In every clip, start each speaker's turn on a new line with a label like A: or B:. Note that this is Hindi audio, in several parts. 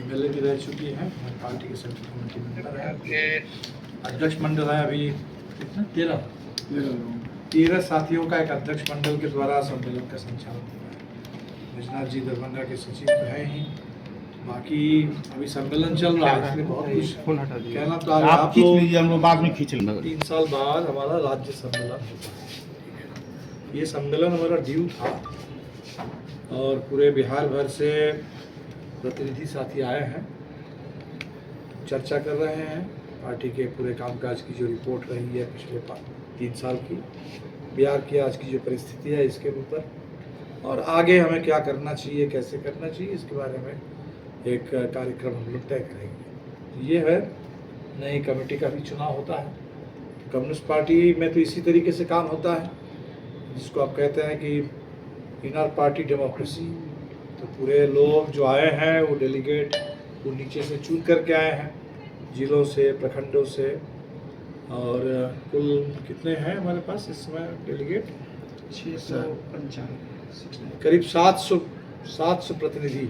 A: एमएलए भी रह चुकी हैं, पार्टी के सेंट्रल कमेटी मेंबर है, अध्यक्ष मंडल है अभी कितना 13 साथियों का एक अध्यक्ष मंडल के द्वारा सम्मेलन का संचालन हो रहा है। विश्वनाथ जी दरभंगा के सचिव तो है ही, बाकी अभी सम्मेलन चल रहा है, इसलिए बहुत कुछ कहना तो आप लोग
B: हम लोग बाद में खींच लेंगे।
A: 3 साल बाद हमारा राज्य सम्मेलन होता है। ये सम्मेलन हमारा ड्यू था और पूरे बिहार भर से प्रतिनिधि साथी आए हैं, चर्चा कर रहे हैं पार्टी के पूरे कामकाज की जो रिपोर्ट रही है पिछले 3 साल की, बिहार की आज की जो परिस्थिति है इसके ऊपर, और आगे हमें क्या करना चाहिए, कैसे करना चाहिए, इसके बारे में एक कार्यक्रम हम लोग तय करेंगे। ये है, नई कमेटी का भी चुनाव होता है। कम्युनिस्ट पार्टी में तो इसी तरीके से काम होता है, जिसको आप कहते हैं कि इनर पार्टी डेमोक्रेसी। तो पूरे लोग जो आए हैं वो डेलीगेट वो नीचे से चुन करके आए हैं, जिलों से, प्रखंडों से, और कुल कितने हैं हमारे पास इस समय डेलीगेट? 695, करीब 700 प्रतिनिधि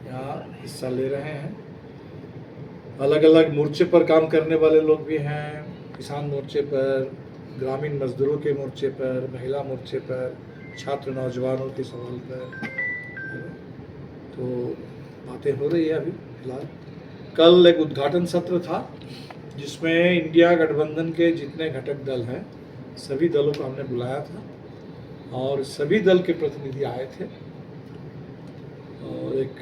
A: यहाँ हिस्सा ले रहे हैं। अलग अलग मोर्चे पर काम करने वाले लोग भी हैं, किसान मोर्चे पर, ग्रामीण मजदूरों के मोर्चे पर, महिला मोर्चे पर, छात्र नौजवानों के सवाल पर तो बातें हो रही है अभी फिलहाल। कल एक उद्घाटन सत्र था जिसमें इंडिया गठबंधन के जितने घटक दल हैं सभी दलों को हमने बुलाया था और सभी दल के प्रतिनिधि आए थे और एक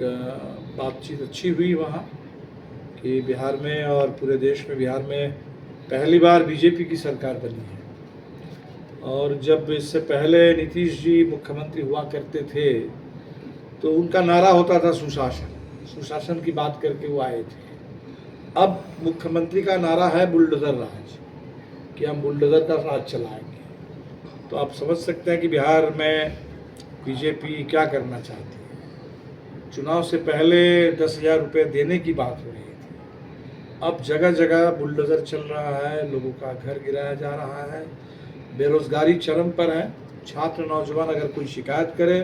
A: बातचीत अच्छी हुई वहाँ कि बिहार में और पूरे देश में, बिहार में पहली बार बीजेपी की सरकार बनी है। और जब इससे पहले नीतीश जी मुख्यमंत्री हुआ करते थे तो उनका नारा होता था सुशासन की बात करके वो आए थे। अब मुख्यमंत्री का नारा है बुलडोजर राज, कि हम बुलडोजर का राज चलाएंगे। तो आप समझ सकते हैं कि बिहार में बीजेपी क्या करना चाहती है। चुनाव से पहले 10,000 रुपये देने की बात हो रही थी, अब जगह जगह बुलडोजर चल रहा है, लोगों का घर गिराया जा रहा है, बेरोजगारी चरम पर है। छात्र नौजवान अगर कोई शिकायत करे,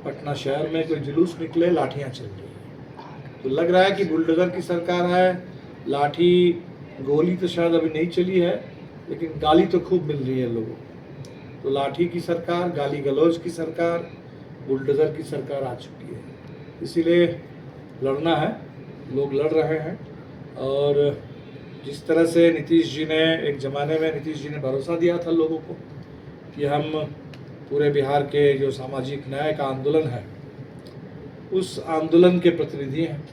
A: पटना शहर में कोई जुलूस निकले, लाठियां चल रही है। तो लग रहा है कि बुलडोजर की सरकार है, लाठी गोली तो शायद अभी नहीं चली है, लेकिन गाली तो खूब मिल रही है लोगों को। तो लाठी की सरकार, गाली गलौज की सरकार, बुलडोजर की सरकार आ चुकी है। इसीलिए लड़ना है, लोग लड़ रहे हैं। और जिस तरह से नीतीश जी ने, एक ज़माने में नीतीश जी ने भरोसा दिया था लोगों को कि हम पूरे बिहार के जो सामाजिक न्याय का आंदोलन है उस आंदोलन के प्रतिनिधि हैं,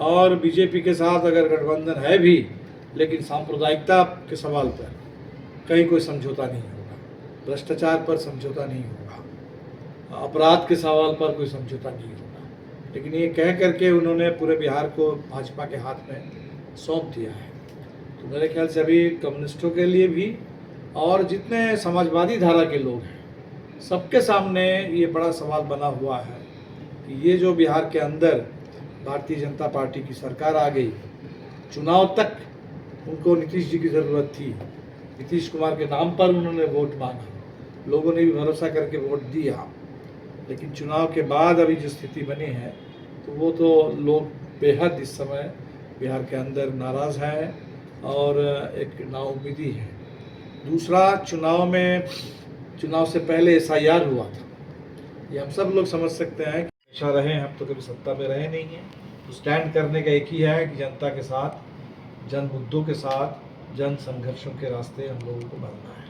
A: और बीजेपी के साथ अगर गठबंधन है भी, लेकिन सांप्रदायिकता के सवाल पर कहीं कोई समझौता नहीं होगा, भ्रष्टाचार पर समझौता नहीं होगा, अपराध के सवाल पर कोई समझौता नहीं होगा। लेकिन ये कह करके उन्होंने पूरे बिहार को भाजपा के हाथ में सौंप दिया है। तो मेरे ख्याल से अभी कम्युनिस्टों के लिए भी और जितने समाजवादी धारा के लोग हैं सबके सामने ये बड़ा सवाल बना हुआ है कि ये जो बिहार के अंदर भारतीय जनता पार्टी की सरकार आ गई, चुनाव तक उनको नीतीश जी की ज़रूरत थी, नीतीश कुमार के नाम पर उन्होंने वोट मांगा, लोगों ने भी भरोसा करके वोट दिया, लेकिन चुनाव के बाद अभी जो स्थिति बनी है तो वो तो लोग बेहद इस समय बिहार के अंदर नाराज़ हैं और एक नाउम्मीदी है। दूसरा, चुनाव से पहले SIR हुआ था, ये हम सब लोग समझ सकते हैं कि हमेशा रहे, हम तो कभी सत्ता में रहे नहीं हैं। तो स्टैंड करने का एक ही है कि जनता के साथ, जन मुद्दों के साथ, जन संघर्षों के रास्ते हम लोगों को बढ़ना है,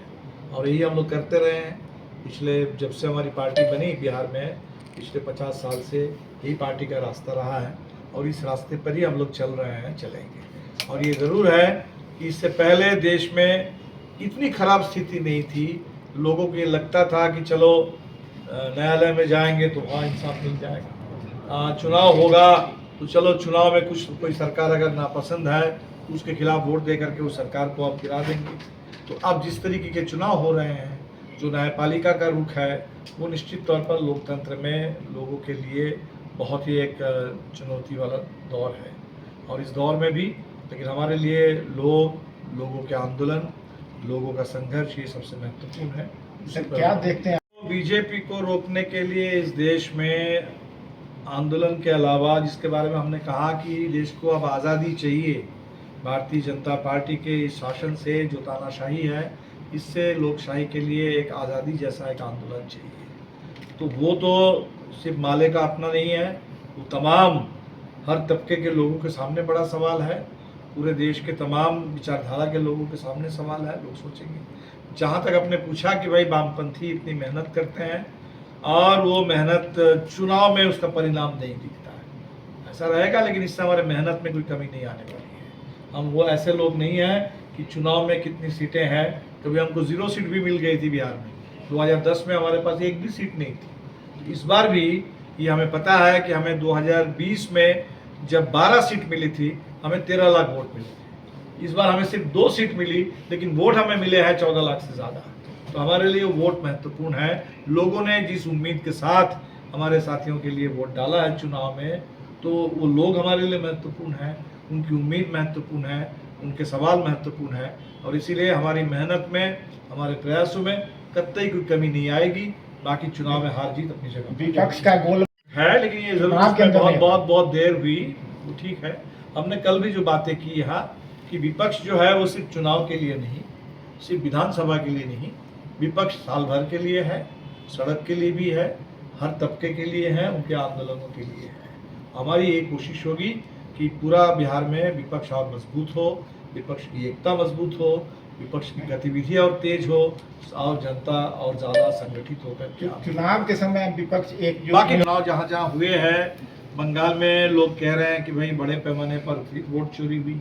A: और यही हम लोग करते रहे हैं। पिछले जब से हमारी पार्टी बनी बिहार में, पिछले 50 साल से यही पार्टी का रास्ता रहा है और इस रास्ते पर ही हम लोग चल रहे हैं, चलेंगे। और ये ज़रूर है कि इससे पहले देश में इतनी खराब स्थिति नहीं थी, लोगों को ये लगता था कि चलो न्यायालय में जाएंगे तो वहाँ इंसाफ मिल जाएगा, चुनाव होगा तो चलो चुनाव में कोई सरकार अगर नापसंद है तो उसके खिलाफ वोट दे करके उस सरकार को आप गिरा देंगे। तो अब जिस तरीके के चुनाव हो रहे हैं, जो न्यायपालिका का रुख है, वो निश्चित तौर पर लोकतंत्र में लोगों के लिए बहुत ही एक चुनौती वाला दौर है। और इस दौर में भी लेकिन हमारे लिए लोगों के आंदोलन, लोगों का संघर्ष, ये सबसे महत्वपूर्ण है।
B: क्या देखते हैं
A: बीजेपी को रोकने के लिए इस देश में आंदोलन के अलावा जिसके बारे में हमने कहा कि देश को अब आज़ादी चाहिए, भारतीय जनता पार्टी के इस शासन से जो तानाशाही है, इससे लोकशाही के लिए एक आज़ादी जैसा एक आंदोलन चाहिए। तो वो तो सिर्फ माले का अपना नहीं है, वो तमाम हर तबके के लोगों के सामने बड़ा सवाल है, पूरे देश के तमाम विचारधारा के लोगों के सामने सवाल है। लोग सोचेंगे, जहाँ तक आपने पूछा कि भाई वामपंथी इतनी मेहनत करते हैं और वो मेहनत चुनाव में उसका परिणाम नहीं दिखता है, ऐसा रहेगा, लेकिन इससे हमारे मेहनत में कोई कमी नहीं आने वाली है। हम वो ऐसे लोग नहीं हैं कि चुनाव में कितनी सीटें हैं, कभी हमको 0 सीट भी मिल गई थी बिहार में, 2010 में हमारे पास एक भी सीट नहीं थी। इस बार भी ये हमें पता है कि हमें 2020 में जब 12 सीट मिली थी, हमें 13 लाख वोट मिले थे। इस बार हमें सिर्फ 2 सीट मिली, लेकिन वोट हमें मिले हैं 14 लाख से ज़्यादा। तो हमारे लिए वोट महत्वपूर्ण है। लोगों ने जिस उम्मीद के साथ हमारे साथियों के लिए वोट डाला है चुनाव में, तो वो लोग हमारे लिए महत्वपूर्ण हैं, उनकी उम्मीद महत्वपूर्ण है, उनके सवाल महत्वपूर्ण है, और इसीलिए हमारी मेहनत में, हमारे प्रयासों में कतई कोई कमी नहीं आएगी। बाकी चुनाव में हार जीत अपनी जगह
B: विपक्ष का गोल
A: है, लेकिन ये जरूर बहुत देर हुई, वो ठीक है। हमने कल भी जो बातें की यहाँ कि विपक्ष जो है वो सिर्फ चुनाव के लिए नहीं, सिर्फ विधानसभा के लिए नहीं, विपक्ष साल भर के लिए है, सड़क के लिए भी है, हर तबके के लिए है, उनके आंदोलनों के लिए है। हमारी एक कोशिश होगी कि पूरा बिहार में विपक्ष और मजबूत हो, विपक्ष की एकता मजबूत हो, विपक्ष की गतिविधियाँ और तेज हो, और जनता और ज़्यादा संगठित होकर के
B: चुनाव के समय विपक्ष एकजुट।
A: बाकी चुनाव जहाँ जहाँ हुए हैं, बंगाल में लोग कह रहे हैं कि भाई बड़े पैमाने पर वोट चोरी हुई,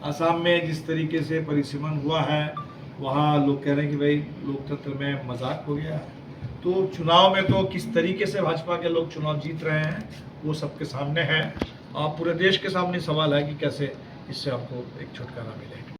A: असम में जिस तरीके से परिसीमन हुआ है, वहाँ लोग कह रहे हैं कि भाई लोकतंत्र में मजाक हो गया है। तो चुनाव में तो किस तरीके से भाजपा के लोग चुनाव जीत रहे हैं वो सबके सामने है, और पूरे देश के सामने सवाल है कि कैसे इससे हमको एक छुटकारा मिले।